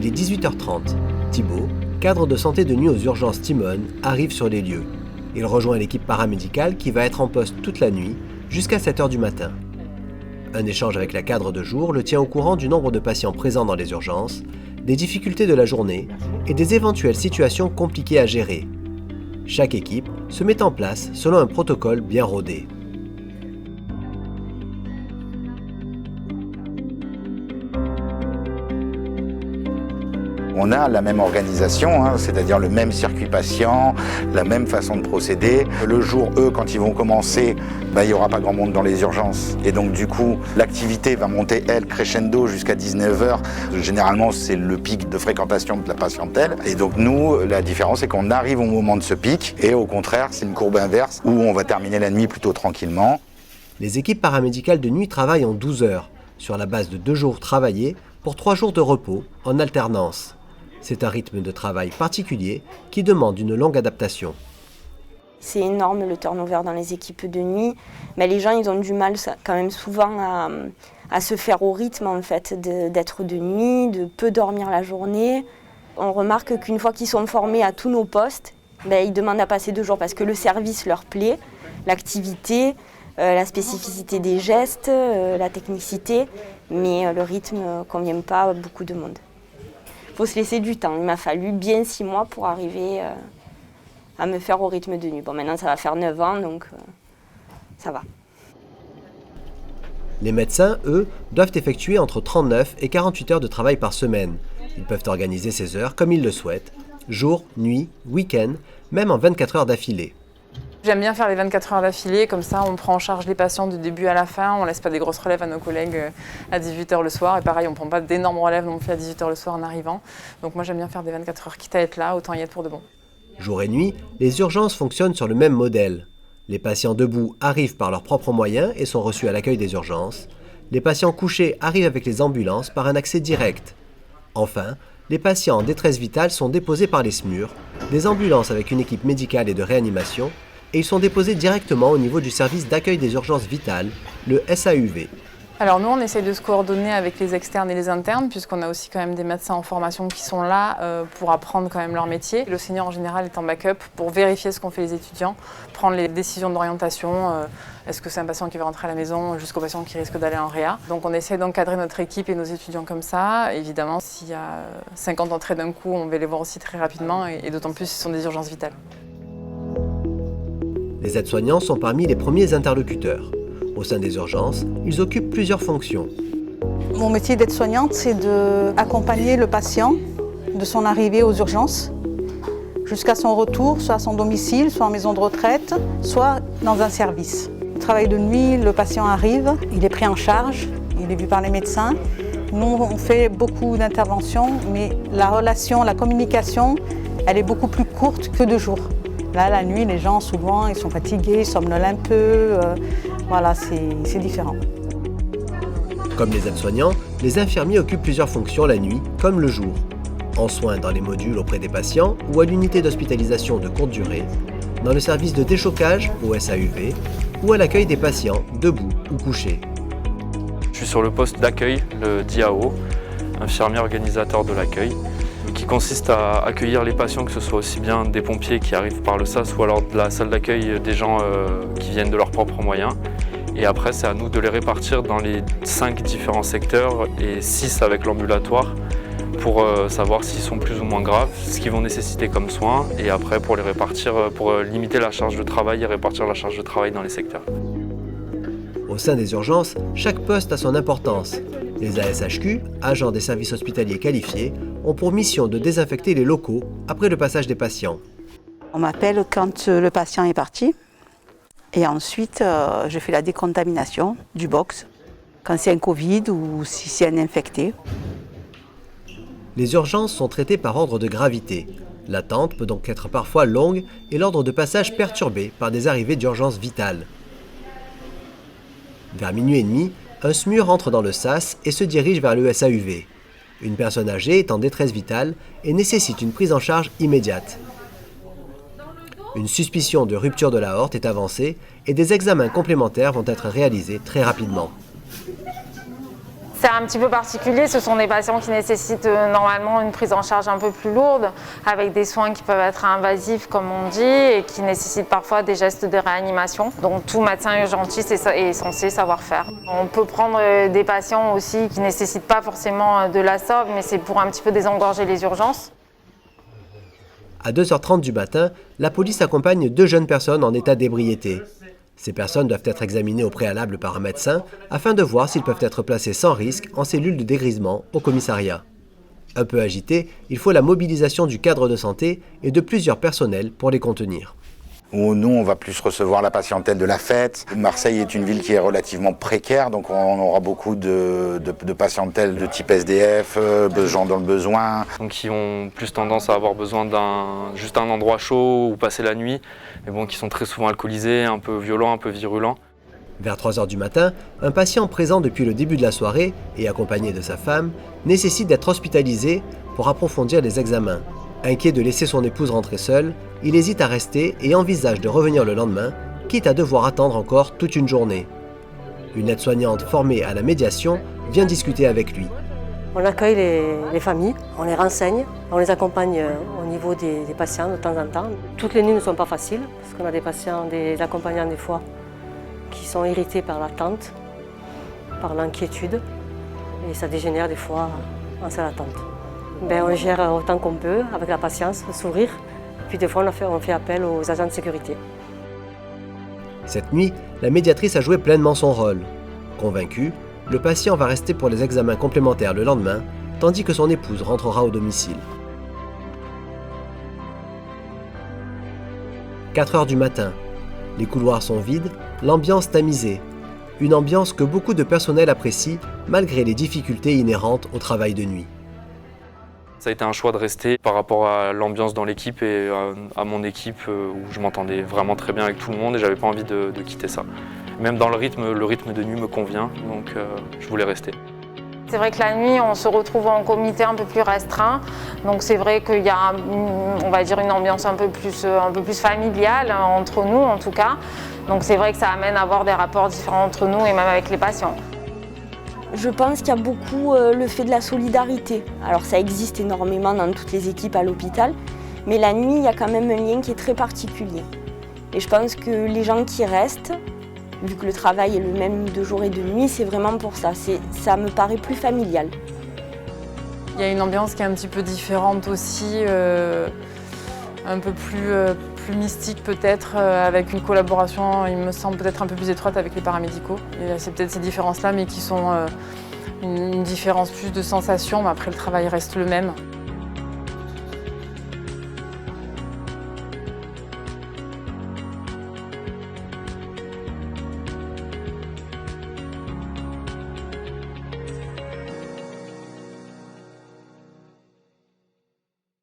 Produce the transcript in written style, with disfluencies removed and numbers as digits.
Il est 18h30. Thibaut, cadre de santé de nuit aux urgences Timone, arrive sur les lieux. Il rejoint l'équipe paramédicale qui va être en poste toute la nuit, jusqu'à 7h du matin. Un échange avec la cadre de jour le tient au courant du nombre de patients présents dans les urgences, des difficultés de la journée et des éventuelles situations compliquées à gérer. Chaque équipe se met en place selon un protocole bien rodé. On a la même organisation, c'est-à-dire le même circuit patient, la même façon de procéder. Le jour, quand ils vont commencer, il n'y aura pas grand monde dans les urgences. Et donc du coup, l'activité va monter, elle, crescendo jusqu'à 19h. Généralement, c'est le pic de fréquentation de la patientèle. Et donc nous, la différence, c'est qu'on arrive au moment de ce pic. Et au contraire, c'est une courbe inverse où on va terminer la nuit plutôt tranquillement. Les équipes paramédicales de nuit travaillent en 12 heures, sur la base de 2 jours travaillés pour 3 jours de repos, en alternance. C'est un rythme de travail particulier qui demande une longue adaptation. C'est énorme le turnover dans les équipes de nuit. Mais les gens ils ont du mal quand même souvent à se faire au rythme en fait, d'être de nuit, de peu dormir la journée. On remarque qu'une fois qu'ils sont formés à tous nos postes, ils demandent à passer 2 jours parce que le service leur plaît, l'activité, la spécificité des gestes, la technicité, mais le rythme ne convient pas à beaucoup de monde. Il faut se laisser du temps. Il m'a fallu bien 6 mois pour arriver à me faire au rythme de nuit. Bon, maintenant, ça va faire 9 ans, donc ça va. Les médecins, eux, doivent effectuer entre 39 et 48 heures de travail par semaine. Ils peuvent organiser ces heures comme ils le souhaitent, jour, nuit, week-end, même en 24 heures d'affilée. J'aime bien faire les 24 heures d'affilée, comme ça on prend en charge les patients du début à la fin, on laisse pas des grosses relèves à nos collègues à 18h le soir, et pareil on prend pas d'énormes relèves non plus à 18h le soir en arrivant. Donc moi j'aime bien faire des 24 heures, quitte à être là, autant y être pour de bon. Jour et nuit, les urgences fonctionnent sur le même modèle. Les patients debout arrivent par leurs propres moyens et sont reçus à l'accueil des urgences. Les patients couchés arrivent avec les ambulances par un accès direct. Enfin, les patients en détresse vitale sont déposés par les SMUR, des ambulances avec une équipe médicale et de réanimation, et ils sont déposés directement au niveau du service d'accueil des urgences vitales, le SAUV. Alors nous on essaye de se coordonner avec les externes et les internes, puisqu'on a aussi quand même des médecins en formation qui sont là pour apprendre quand même leur métier. Le senior en général est en backup pour vérifier ce qu'ont fait les étudiants, prendre les décisions d'orientation, est-ce que c'est un patient qui va rentrer à la maison jusqu'au patient qui risque d'aller en réa. Donc on essaie d'encadrer notre équipe et nos étudiants comme ça. Évidemment, s'il y a 50 entrées d'un coup, on va les voir aussi très rapidement, et d'autant plus ce sont des urgences vitales. Les aides-soignants sont parmi les premiers interlocuteurs. Au sein des urgences, ils occupent plusieurs fonctions. Mon métier d'aide-soignante, c'est d'accompagner le patient de son arrivée aux urgences jusqu'à son retour, soit à son domicile, soit en maison de retraite, soit dans un service. Le travail de nuit, le patient arrive, il est pris en charge, il est vu par les médecins. Nous, on fait beaucoup d'interventions, mais la relation, la communication, elle est beaucoup plus courte que de jour. Là, la nuit, les gens, souvent, ils sont fatigués, ils somnolent un peu. Voilà, c'est différent. Comme les aides-soignants, les infirmiers occupent plusieurs fonctions la nuit, comme le jour. En soins dans les modules auprès des patients ou à l'unité d'hospitalisation de courte durée, dans le service de déchocage au SAUV ou à l'accueil des patients, debout ou couchés. Je suis sur le poste d'accueil, le DIAO, infirmier organisateur de l'accueil, qui consiste à accueillir les patients, que ce soit aussi bien des pompiers qui arrivent par le SAS ou alors de la salle d'accueil des gens qui viennent de leurs propres moyens. Et après, c'est à nous de les répartir dans les 5 différents secteurs et 6 avec l'ambulatoire pour savoir s'ils sont plus ou moins graves, ce qu'ils vont nécessiter comme soins, et après pour les répartir, pour limiter la charge de travail et répartir la charge de travail dans les secteurs. Au sein des urgences, chaque poste a son importance. Les ASHQ, agents des services hospitaliers qualifiés, ont pour mission de désinfecter les locaux après le passage des patients. On m'appelle quand le patient est parti et ensuite je fais la décontamination du box quand c'est un Covid ou si c'est un infecté. Les urgences sont traitées par ordre de gravité. L'attente peut donc être parfois longue et l'ordre de passage perturbé par des arrivées d'urgence vitales. Vers minuit et demi, un SMUR entre dans le SAS et se dirige vers le SAUV. Une personne âgée est en détresse vitale et nécessite une prise en charge immédiate. Une suspicion de rupture de l'aorte est avancée et des examens complémentaires vont être réalisés très rapidement. C'est un petit peu particulier, ce sont des patients qui nécessitent normalement une prise en charge un peu plus lourde, avec des soins qui peuvent être invasifs comme on dit, et qui nécessitent parfois des gestes de réanimation. Donc tout médecin urgentiste est censé savoir faire. On peut prendre des patients aussi qui ne nécessitent pas forcément de la sauve, mais c'est pour un petit peu désengorger les urgences. À 2h30 du matin, la police accompagne 2 jeunes personnes en état d'ébriété. Ces personnes doivent être examinées au préalable par un médecin afin de voir s'ils peuvent être placés sans risque en cellule de dégrisement au commissariat. Un peu agité, il faut la mobilisation du cadre de santé et de plusieurs personnels pour les contenir. Nous, on va plus recevoir la patientèle de la fête. Marseille est une ville qui est relativement précaire, donc on aura beaucoup de patientèle de type SDF, gens dans le besoin. Donc qui ont plus tendance à avoir besoin juste un endroit chaud où passer la nuit, mais bon, qui sont très souvent alcoolisés, un peu violents, un peu virulents. Vers 3h du matin, un patient présent depuis le début de la soirée et accompagné de sa femme nécessite d'être hospitalisé pour approfondir les examens. Inquiet de laisser son épouse rentrer seule, il hésite à rester et envisage de revenir le lendemain, quitte à devoir attendre encore toute une journée. Une aide-soignante formée à la médiation vient discuter avec lui. On accueille les familles, on les renseigne, on les accompagne au niveau des patients de temps en temps. Toutes les nuits ne sont pas faciles, parce qu'on a des patients, des accompagnants des fois, qui sont irrités par l'attente, par l'inquiétude, et ça dégénère des fois en salle d'attente. On gère autant qu'on peut, avec la patience, le sourire, puis des fois on fait appel aux agents de sécurité. Cette nuit, la médiatrice a joué pleinement son rôle. Convaincu, le patient va rester pour les examens complémentaires le lendemain, tandis que son épouse rentrera au domicile. 4h du matin. Les couloirs sont vides, l'ambiance tamisée. Une ambiance que beaucoup de personnel apprécie malgré les difficultés inhérentes au travail de nuit. Ça a été un choix de rester par rapport à l'ambiance dans l'équipe et à mon équipe où je m'entendais vraiment très bien avec tout le monde et j'avais pas envie de quitter ça. Même dans le rythme de nuit me convient, donc je voulais rester. C'est vrai que la nuit, on se retrouve en comité un peu plus restreint, donc c'est vrai qu'il y a, on va dire, une ambiance un peu plus familiale entre nous en tout cas. Donc c'est vrai que ça amène à avoir des rapports différents entre nous et même avec les patients. Je pense qu'il y a beaucoup le fait de la solidarité. Alors ça existe énormément dans toutes les équipes à l'hôpital, mais la nuit, il y a quand même un lien qui est très particulier. Et je pense que les gens qui restent, vu que le travail est le même de jour et de nuit, c'est vraiment pour ça. Ça me paraît plus familial. Il y a une ambiance qui est un petit peu différente aussi, un peu plus mystique peut-être, avec une collaboration, il me semble, peut-être un peu plus étroite avec les paramédicaux. C'est peut-être ces différences-là, mais qui sont une différence plus de sensation, mais après le travail reste le même.